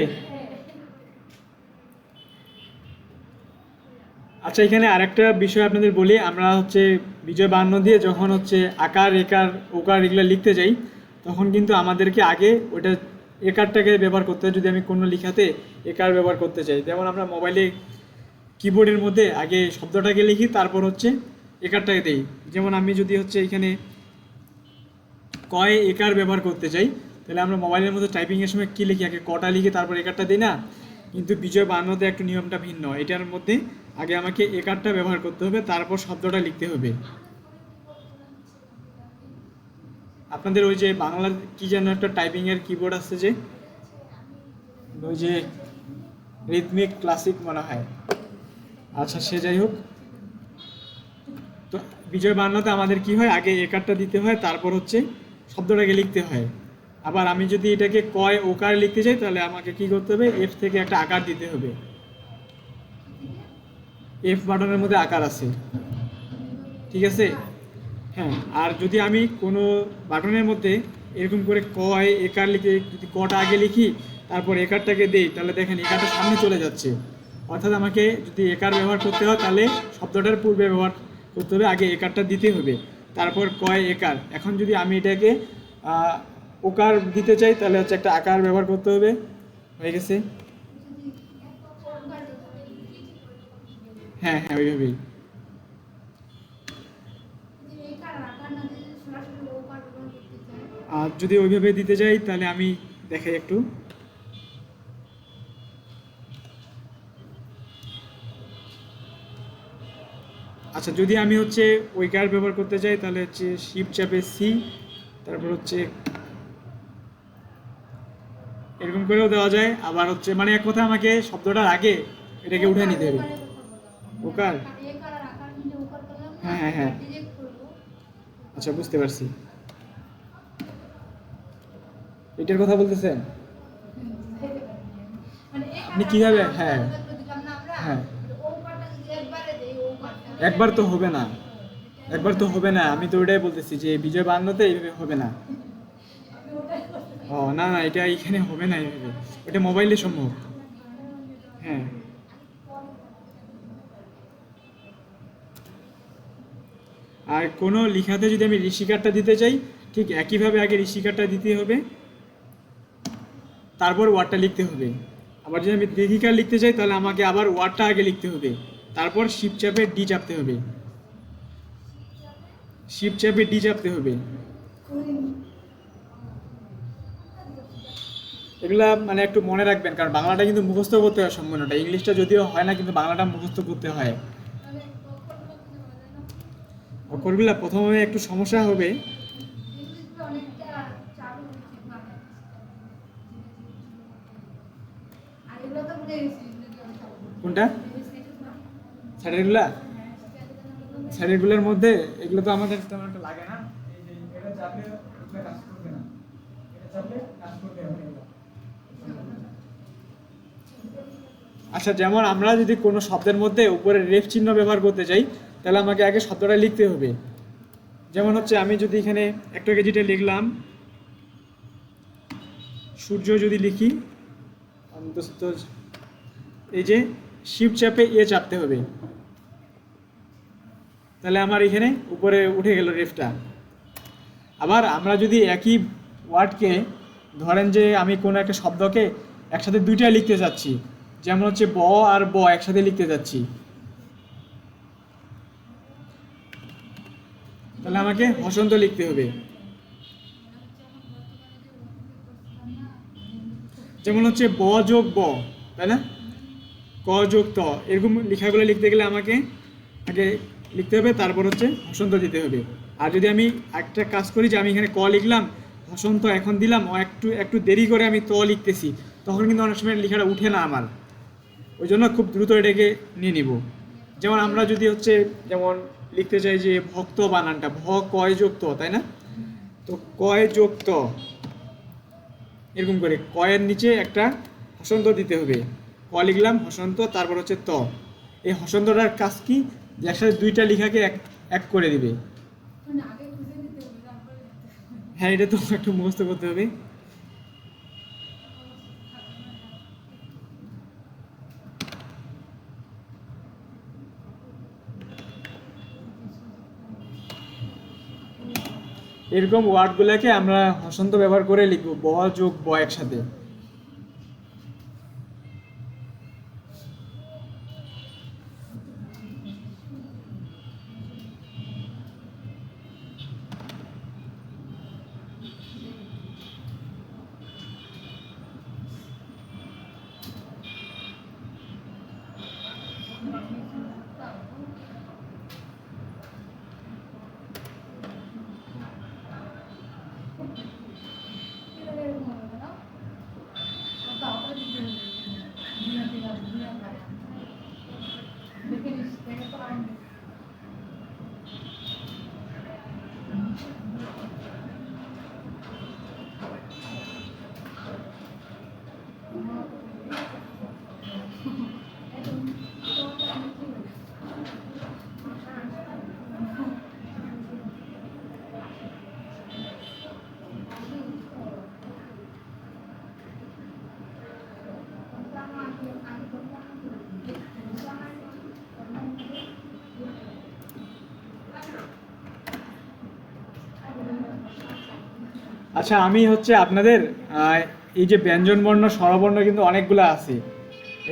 আচ্ছা, এখানে আরেকটা বিষয় আপনাদের বলি। আমরা হচ্ছে বিজয় বাহান্ন দিয়ে যখন হচ্ছে আকার একার ওকার এগুলো লিখতে যাই, তখন কিন্তু আমাদেরকে আগে ওটা একারটাকে ব্যবহার করতে হয়। যদি আমি কোনো লেখাতে একার ব্যবহার করতে চাই, যেমন আমরা মোবাইলে কিবোর্ডের মধ্যে আগে শব্দটাকে লিখি, তারপর হচ্ছে একারটাকে দেই। যেমন আমি যদি হচ্ছে এখানে কয় একার ব্যবহার করতে চাই, তাহলে আমরা মোবাইলের মধ্যে টাইপিংয়ের সময় কী লিখি, আগে কটা লিখে তারপর একারটা দিই না? কিন্তু বিজয় বাহান্নতে একটু নিয়মটা ভিন্ন। এটার মধ্যে আগে আমাকে একারটা ব্যবহার করতে হবে, তারপর শব্দটা লিখতে হবে। আপনাদের ওই যে বাংলার কি যেন একটা টাইপিংয়ের কিবোর্ড আছে, যে ওই যে রিথমিক ক্লাসিক মনে হয়। আচ্ছা, সে যাই হোক, তো বিজয় বাহান্নতে আমাদের কি হয়, আগে একারটা দিতে হয়, তারপর হচ্ছে শব্দটাকে লিখতে হয়। আবার আমি যদি এটাকে কয় ওকার লিখতে চাই, তাহলে আমাকে কি করতে হবে, এফ থেকে একটা আকার দিতে হবে। এফ বাটনের মধ্যে আকার আছে, ঠিক আছে? হ্যাঁ, আর যদি আমি কোনো বাটনের মধ্যে এরকম করে কয় একার লিখে যদি কটা আগে লিখি, তারপর একারটাকে দেই, তাহলে দেখেন একারটা সামনে চলে যাচ্ছে। অর্থাৎ আমাকে যদি একার ব্যবহার করতে হয়, তাহলে শব্দটার পূর্বে ব্যবহার করতে হবে, আগে একারটা দিতে হবে, তারপর কয় একার। এখন যদি আমি এটাকে ওকার দিতে চাই, তাহলে হচ্ছে একটা আকার ব্যবহার করতে হবে। হয়ে গেছে? হ্যাঁ হ্যাঁ, ওইভাবেই। আর যদি ওইভাবে দিতে যাই, তাহলে আমি দেখাই একটু। আচ্ছা, যদি আমি হচ্ছে ওইকার ব্যবহার করতে চাই, তাহলে হচ্ছে শিফট চাপে সি, তারপর হচ্ছে এরকম করেও দেওয়া যায়। আবার হচ্ছে মানে এক কথা, আমাকে শব্দটার আগে এটাকে উঠে নিতে হবে। ওকার, হ্যাঁ হ্যাঁ হ্যাঁ, আচ্ছা বুঝতে পারছি। এটার কথা বলতেছেন আপনি কিভাবে? হ্যাঁ হ্যাঁ, একবার তো হবে না, একবার তো হবে না। আমি তো ওটাই বলতেছি যে বিজয় বাহান্নতে এইভাবে হবে না। ও না না, এটা এখানে হবে না এইভাবে, এটা মোবাইলে সম্ভব। হ্যাঁ, আর কোনো লেখাতে যদি আমি ঋষিকারটা দিতে চাই, ঠিক একইভাবে আগে ঋষিকারটা দিতে হবে, তারপর ওয়ার্ডটা লিখতে হবে। আবার যদি আমি দীর্ঘিকার লিখতে চাই, তাহলে আমাকে আবার ওয়ার্ডটা আগে লিখতে হবে, তারপর শিফট চাপে ডি চাপতে হবে, শিফট চাপে ডি চাপতে হবে। এগুলা মানে একটু মনে রাখবেন, কারণ বাংলাটা কিন্তু মুখস্থ করতে হয় সম্পূর্ণটা। ইংলিশটা যদিও হয় না, কিন্তু বাংলাটা মুখস্থ করতে হয়। অক্ষরগুলা প্রথমে একটু সমস্যা হবে। কোনটা? স্যারেরগুলা? স্যারেরগুলোর মধ্যে এগুলো তো আমাদের তেমন একটা লাগে না। এই যে এটা চাপলে এগুলো কাজ করবে না, এটা চাপলে কাজ করবে এগুলো। আচ্ছা, যেমন আমরা যদি কোনো শব্দের মধ্যে উপরে রেফ চিহ্ন ব্যবহার করতে চাই, তাহলে আমাকে আগে শব্দটা লিখতে হবে। যেমন হচ্ছে আমি যদি এখানে একটা কেজিটা লিখলাম, সূর্য যদি লিখি, এই যে শিফট চাপে চাপতে হবে, তাহলে আমার এখানে উপরে উঠে গেল রেফটা। আবার আমরা যদি একই ওয়ার্ডকে ধরেন যে আমি কোনো একটা শব্দকে একসাথে দুইটা লিখতে চাচ্ছি, যেমন হচ্ছে ব আর ব একসাথে লিখতে চাচ্ছি, তাহলে আমাকে হসন্ত লিখতে হবে। যেমন হচ্ছে ব যোগ ব, তাই না, ক যোগ ত, এরকম লেখাগুলো লিখতে গেলে আমাকে আগে লিখতে হবে, তারপর হচ্ছে হসন্ত দিতে হবে। আর যদি আমি একটা কাজ করি যে আমি এখানে ক লিখলাম, হসন্ত এখন দিলাম, ও একটু একটু দেরি করে আমি ত লিখতেছি, তখন কিন্তু অনেক সময় লেখাটা উঠে না আমার, ওই জন্য খুব দ্রুত এটাকে নিয়ে নিব। যেমন আমরা যদি হচ্ছে যেমন লিখতে চাই যে ভক্ত বানানটা ভ কয় যোগ ত, তাই না, তো কয় যোগ ত, এরকম করে কয়ের নিচে একটা হসন্ত দিতে হবে, ক লিখলাম হসন্ত, তারপর হচ্ছে ত। এই হসন্তটার কাজ কি, যে একসাথে দুইটা লেখাকে এক এক করে দিবে। হ্যাঁ, এটা তো একটু মুখস্থ করতে হবে। এরকম ওয়ার্ডগুলোকে আমরা হসন্ত ব্যবহার করে লিখবো, ব যোগ ব একসাথে। আচ্ছা, আমি হচ্ছে আপনাদের এই যে ব্যঞ্জনবর্ণ স্বরবর্ণ কিন্তু অনেকগুলো আছে,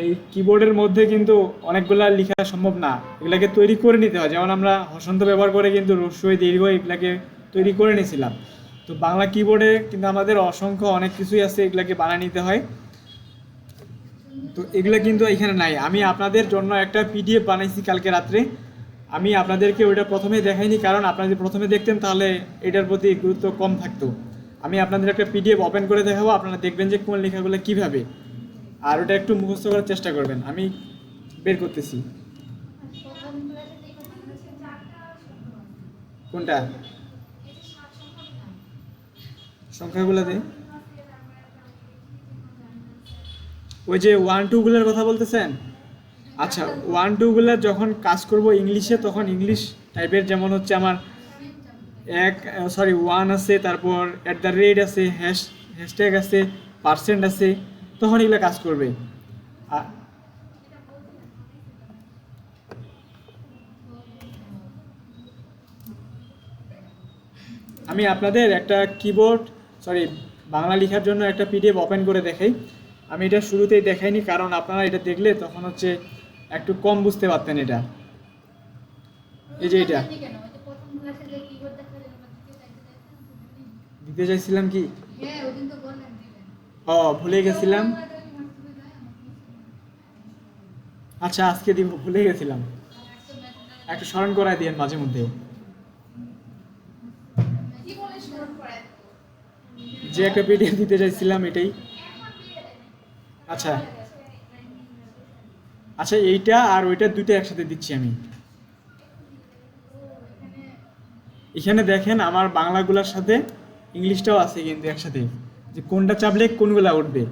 এই কিবোর্ডের মধ্যে কিন্তু অনেকগুলা লেখা সম্ভব না, এগুলাকে তৈরি করে নিতে হয়। যেমন আমরা হসন্ত ব্যবহার করে কিন্তু হ্রস্বই দীর্ঘ এগুলাকে তৈরি করে নিয়েছিলাম, তো বাংলা কিবোর্ডে কিন্তু আমাদের অসংখ্য অনেক কিছুই আছে, এগুলাকে বানিয়ে নিতে হয়। তো এগুলো কিন্তু এখানে নাই। আমি আপনাদের জন্য একটা পিডিএফ বানাইছি কালকে রাত্রে, আমি আপনাদেরকে ওইটা প্রথমে দেখাইনি, কারণ আপনারা যদি প্রথমে দেখতেন তাহলে এটার প্রতি গুরুত্ব কম থাকতো। আমি আপনাদের একটা পিডিএফ ওপেন করে দেখাবো, আপনারা দেখবেন যে কোন লেখাগুলো কীভাবে, আর ওটা একটু মুখস্থ করার চেষ্টা করবেন। আমি বের করতেছি। কোনটা সংখ্যাগুলোতে? ওই যে 1-2গুলোর কথা বলতেছেন? আচ্ছা, 1-2গুলো যখন কাজ করব ইংলিশে, তখন ইংলিশ টাইপের, যেমন হচ্ছে আমার ওয়ান আছে, তারপর @ আছে, হ্যাশট্যাগ আছে, পার্সেন্ট আছে, তখন এগুলো কাজ করবে। আমি আপনাদের একটা বাংলা লেখার জন্য একটা পিডিএফ ওপেন করে দেখাই। আমি এটা শুরুতেই দেখাইনি, কারণ আপনারা এটা দেখলে তখন হচ্ছে একটু কম বুঝতে পারতেন এটা। এই যে এটা দিতে চাইছিলাম কি, ভুলে গেছিলাম। আচ্ছা, আজকে দিব, ভুলে গেছিলাম, একটু স্মরণ করায় দিয়েন মাঝে মধ্যে। যে একটা পিডিএফ দিতে চাইছিলাম এটাই। আচ্ছা আচ্ছা, এইটা আর ওইটা দুইটা একসাথে দিচ্ছি আমি। এখানে দেখেন আমার বাংলাগুলোর সাথে ইংলিশটাও আছে কিন্তু একসাথে, যে কোনটা চাপলে কোনগুলা উঠবে।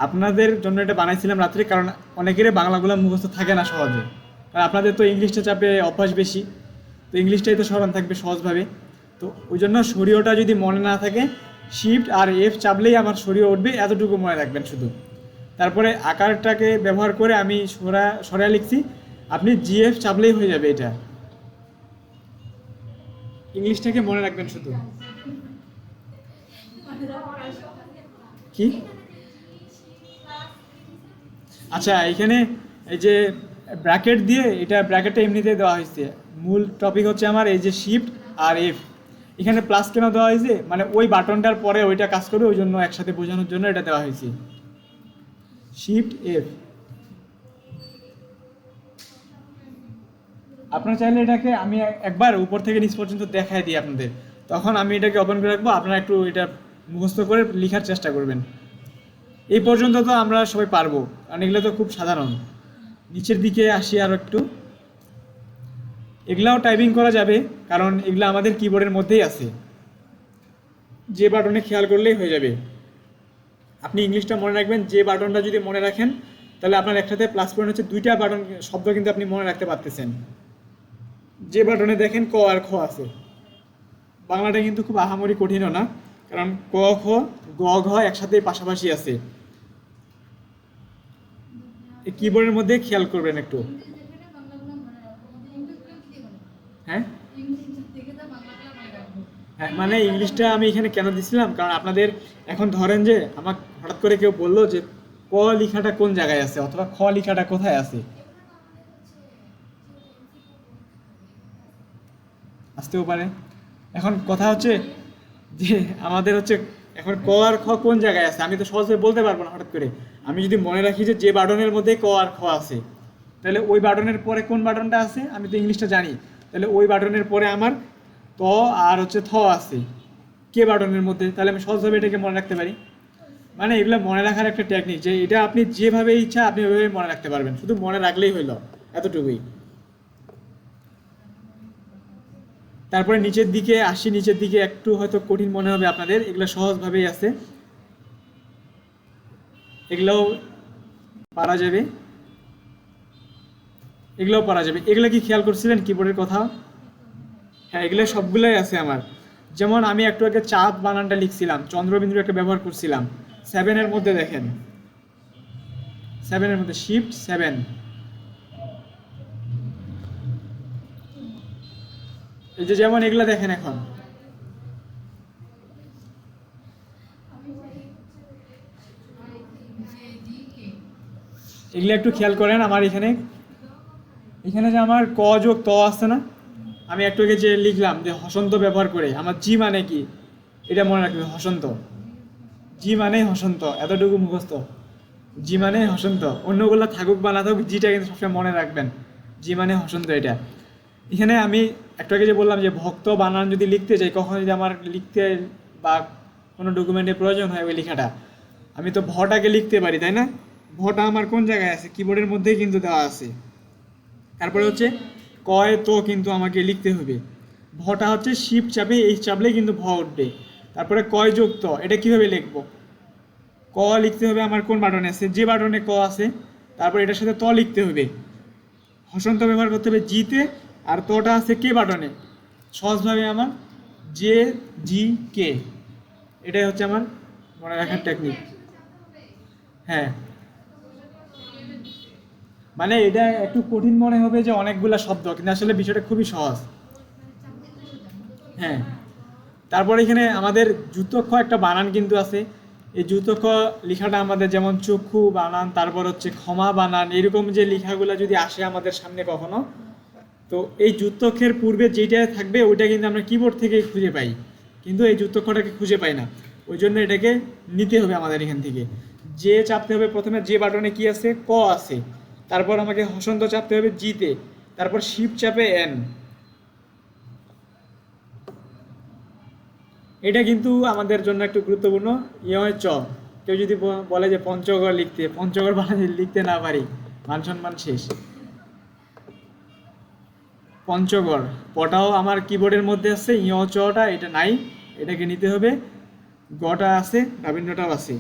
আপনাদের জন্য এটা বানাইছিলাম রাত্রে, কারণ অনেকেরই বাংলাগুলো মুখস্থ থাকে না সহজে, আর আপনাদের তো ইংলিশটা চাপে অভ্যাস বেশি, তো ইংলিশটাই তো স্মরণ থাকবে সহজভাবে। তো ওই জন্য সরিয়টা যদি মনে না থাকে, শিফট আর এফ চাপলেই আমার সরিয়ে উঠবে, এতটুকু মনে রাখবেন শুধু। তারপরে আকারটাকে ব্যবহার করে আমি সরায় লিখছি, আপনি জিএফ চাপলেই হয়ে যাবে। এটা ইংলিশটাকে মনে রাখবেন শুধু। কি আচ্ছা, এখানে এই যে ব্র্যাকেট দিয়ে, এটা ব্র্যাকেটটা এমনিতে দেওয়া হয়েছে। মূল টপিক হচ্ছে আমার এই যে শিফট আর এফ। এখানে প্লাস কেন দেওয়া হয়েছে, মানে ওই বাটনটার পরে ওইটা কাজ করবে, ওই জন্য একসাথে বোঝানোর জন্য এটা দেওয়া হয়েছে, শিফট এফ। আপনারা চাইলে এটাকে আমি একবার উপর থেকে নিচ পর্যন্ত দেখাই দিই আপনাদের, তখন আমি এটাকে ওপেন করে রাখবো, আপনারা একটু এটা মুখস্থ করে লেখার চেষ্টা করবেন। এই পর্যন্ত তো আমরা সবাই পারবো, কারণ এগুলো তো খুব সাধারণ। নিচের দিকে আসি আরও একটু। এগুলাও টাইপিং করা যাবে, কারণ এগুলো আমাদের কিবোর্ডের মধ্যেই আছে, যে বাটনে খেয়াল করলেই হয়ে যাবে। আপনি ইংলিশটা মনে রাখবেন, যে বাটনটা যদি মনে রাখেন তাহলে আপনার একসাথে প্লাস পয়েন্ট হচ্ছে, দুইটা বাটন শব্দ কিন্তু আপনি মনে রাখতে পারতেছেন। যে বাটনে দেখেন ক আর খ আছে, বাংলাটা কিন্তু খুব আহামরি কঠিনও না, কারণ ক খ গ ঘ একসাথে পাশাপাশি আছে। এই কিবোর্ডের মধ্যে খেয়াল করবেন একটু। হ্যাঁ হ্যাঁ, মানে ইংলিশটা আমি এখানে কেন দিছিলাম, কারণ আপনাদের এখন ধরেন যে আমাকে হঠাৎ করে কেউ বললো যে ক লেখাটা কোন জায়গায় আছে, অথবা খ লেখাটা কোথায় আছে, আসতেও পারে। এখন কথা হচ্ছে যে আমাদের হচ্ছে এখন ক আর খ কোন জায়গায় আছে, আমি তো সহজে বলতে পারবো না হঠাৎ করে। আমি যদি মনে রাখি যে যে বাটনের মধ্যে ক আর খ আছে, তাহলে ওই বাটনের পরে কোন বাটনটা আছে, আমি তো ইংলিশটা জানি, তাহলে ওই বাটনের পরে আমার ত আর হচ্ছে থ আছে কে বাটনের মধ্যে, তাহলে আমি সহজভাবে এটাকে মনে রাখতে পারি। মানে এগুলো মনে রাখার একটা টেকনিক, যে এটা আপনি যেভাবে ইচ্ছা আপনি ওইভাবে মনে রাখতে পারবেন, শুধু মনে রাখলেই হইলো, এতটুকুই। তারপরে নিচের দিকে আসি, নিচের দিকে একটু হয়তো কঠিন মনে হবে আপনাদের, এগুলো সহজভাবেই আছে, এগুলোও পারা যাবে, এগুলোও পারা যাবে। এগুলো কি খেয়াল করছিলেন কিবোর্ডের কথা? হ্যাঁ, এগুলো সবগুলোই আছে আমার। যেমন আমি একটু আগে চাঁদ বানানটা লিখছিলাম, চন্দ্রবিন্দু একটা ব্যবহার করছিলাম, সেভেনের মধ্যে দেখেন, সেভেনের মধ্যে শিফট 7, এই যে যেমন এগুলো দেখেন। এখন এগুলো একটু খেয়াল করেন, আমার এখানে এখানে যে আমার ক যোগ ত আসছে না, আমি একটু আগে যে লিখলাম যে হসন্ত ব্যবহার করে, আমার জি মানে কি এটা মনে রাখবে, হসন্ত, জি মানে হসন্ত, এতটুকু মুখস্থ, জি মানে হসন্ত, অন্যগুলো থাকুক বা না থাকুক জিটা কিন্তু সবসময় মনে রাখবেন, জি মানে হসন্ত। এটা এখানে আমি একটু আগে যে বললাম যে ভক্ত বানান যদি লিখতে চাই, কখনো যদি আমার লিখতে বা কোনো ডকুমেন্টের প্রয়োজন হয় ওই লেখাটা, আমি তো ভটাকে লিখতে পারি, তাই না? ভটা আমার কোন জায়গায় আছে, কিবোর্ডের মধ্যেই কিন্তু দেওয়া আছে। তারপরে হচ্ছে কয় তো কিন্তু আমাকে লিখতে হবে, ভটা হচ্ছে শিফট চাপে এই চাপলেই কিন্তু ভ উঠবে। তারপরে কয় যোগ ত, এটা কীভাবে লিখবো, ক লিখতে হবে আমার কোন বাটনে আছে, যে বাটনে ক আছে, তারপর এটার সাথে ত লিখতে হবে, হসন্ত ব্যবহার করতে হবে জিতে, আর তটা আছে কে বাটনে, সহজভাবে আমার জে জি কে, এটাই হচ্ছে আমার মনে রাখার টেকনিক। হ্যাঁ, মানে এটা একটু কঠিন মনে হবে যে অনেকগুলা শব্দ, কিন্তু আসলে বিষয়টা খুবই সহজ। হ্যাঁ, তারপরে এখানে আমাদের যুক্তক্ষ একটা বানান কিন্তু আছে, এই যুক্তক্ষ লেখাটা আমাদের যেমন চক্ষু বানান, তারপর হচ্ছে ক্ষমা বানান, এরকম যে লেখাগুলো যদি আসে আমাদের সামনে কখনো, তো এই যুক্তক্ষের পূর্বে যেটা থাকবে ওইটা কিন্তু আমরা কিবোর্ড থেকে খুঁজে পাই, কিন্তু এই যুক্তক্ষরটাকে খুঁজে পাই না, ওই জন্য এটাকে নিতে হবে আমাদের এখান থেকে। যে চাপতে হবে প্রথমে, যে বাটনে কি আছে, ক আছে, তারপর আমাকে হসন্ত চাপতে হবে জিতে, তারপর শিপ চাপে এন। এটা কিন্তু আমাদের জন্য একটু গুরুত্বপূর্ণ। ইয়ে চ, কেউ যদি বলে যে পঞ্চগড় লিখতে, পঞ্চগড় বানাতে লিখতে না পারি, মান সম্মান শেষ। পঞ্চগড় পটাও আমার কিবোর্ডের মধ্যে আছে, ইয় চটা এটা নাই, এটাকে নিতে হবে, গটা আছে, ডাবিন্নটাও আছে।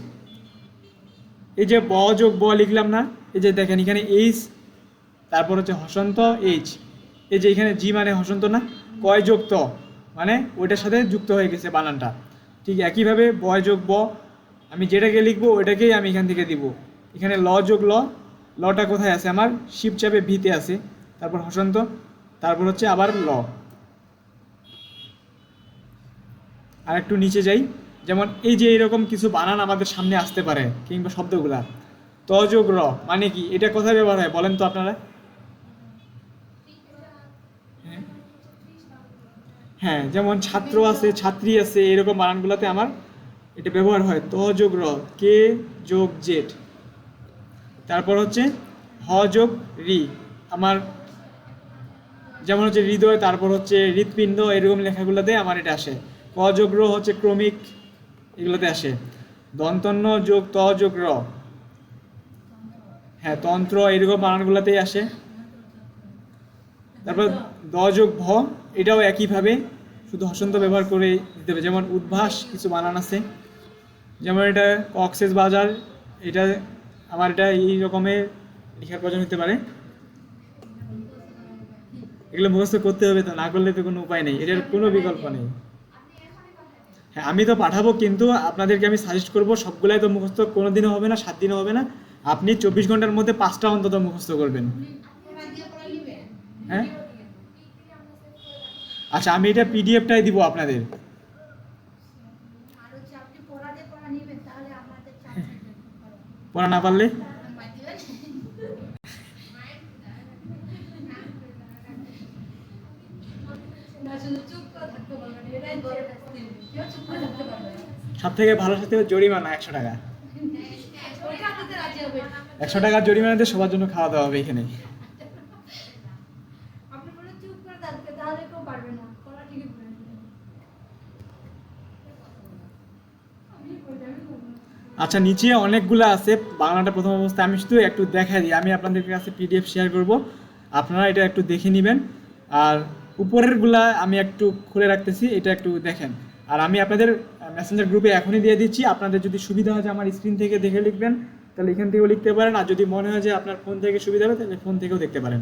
এই যে ব যোগ ব লিখলাম না, এই যে দেখেন এখানে এইচ, তারপর হচ্ছে হসন্ত এইচ, এই যে এখানে জি মানে হসন্ত না, কয় যোগ ত মানে ওইটার সাথে যুক্ত হয়ে গেছে বানানটা। ঠিক একইভাবে বয় যোগ ব, আমি যেটাকে লিখবো ওইটাকেই আমি এখান থেকে দিব, এখানে ল যোগ ল, লটা কোথায় আছে আমার শিব চাপে ভিতে আছে, তারপর হসন্ত, তারপর হচ্ছে আবার ল। আর একটু নিচে যাই, যেমন এই যে এরকম কিছু বানান আমাদের সামনে আসতে পারে কিংবা শব্দগুলা, ত যোগ র মানে কি, এটা কোথায় ব্যবহার হয় বলেন তো আপনারা? হ্যাঁ, হ্যাঁ, যেমন ছাত্র আছে, ছাত্রী আছে, এরকম বানানগুলোতে আমার এটা ব্যবহার হয়। ত যোগ র, কে যোগ জেড, তারপর হচ্ছে হ যোগ রি, আমার যেমন হচ্ছে হৃদয়, তারপর হচ্ছে হৃৎপিণ্ড, এরকম লেখাগুলোতে আমার এটা আসে। ক যোগ র হচ্ছে ক্রমিক, এগুলোতে আসে। দন্তন্য যোগ ত যোগ র, হ্যাঁ তন্ত্র, এরকম বানানগুলোতেই আসে। তারপর দ যোগ ভ, এটাও একইভাবে, শুধু হসন্ত ব্যবহার করে দিতে হবে। যেমন উদ্ভাস কিছু বানান আছে, যেমন এটা কক্সেস বাজার, এটা আমার এটা এই রকমের লেখার প্রয়োজন হতে পারে। এগুলো মুখস্থ করতে হবে, তো না করলে তো কোনো উপায় নেই, এটার কোনো বিকল্প নেই। হ্যাঁ আমি তো পাঠাবো, কিন্তু আপনাদেরকে আমি সাজেস্ট করবো সবগুলাই তো মুখস্থ কোনো দিনও হবে না, 7 দিনও হবে না। আপনি 24 ঘন্টার মধ্যে 5টা অন্তত মুখস্থ করবেন। হ্যাঁ, আচ্ছা আমি এটা পিডিএফটাই দিব আপনাদের। পড়া না পারলে সব থেকে ভালো সাথে জরিমানা 100 টাকা। 100 টাকার জরিমানাতে সবার জন্য খাওয়া দাওয়া হবে এখানে। আচ্ছা নিচে অনেকগুলো আছে, বাংলাটা প্রথম অবস্থায় আমি শুধু একটু দেখাই দিই, আমি আপনাদের কাছে পিডিএফ শেয়ার করব, আপনারা এটা একটু দেখে নেবেন। আর উপরেরগুলা আমি একটু খুলে রাখতেছি, এটা একটু দেখেন। আর আমি আপনাদের মেসেঞ্জার গ্রুপে এখনই দিয়ে দিচ্ছি, আপনাদের যদি সুবিধা হয় যে আমার স্ক্রিন থেকে দেখে লিখবেন তাহলে এখান থেকেও লিখতে পারেন, আর যদি মনে হয় যে আপনার ফোন থেকে সুবিধা হবে তাহলে ফোন থেকেও দেখতে পারেন।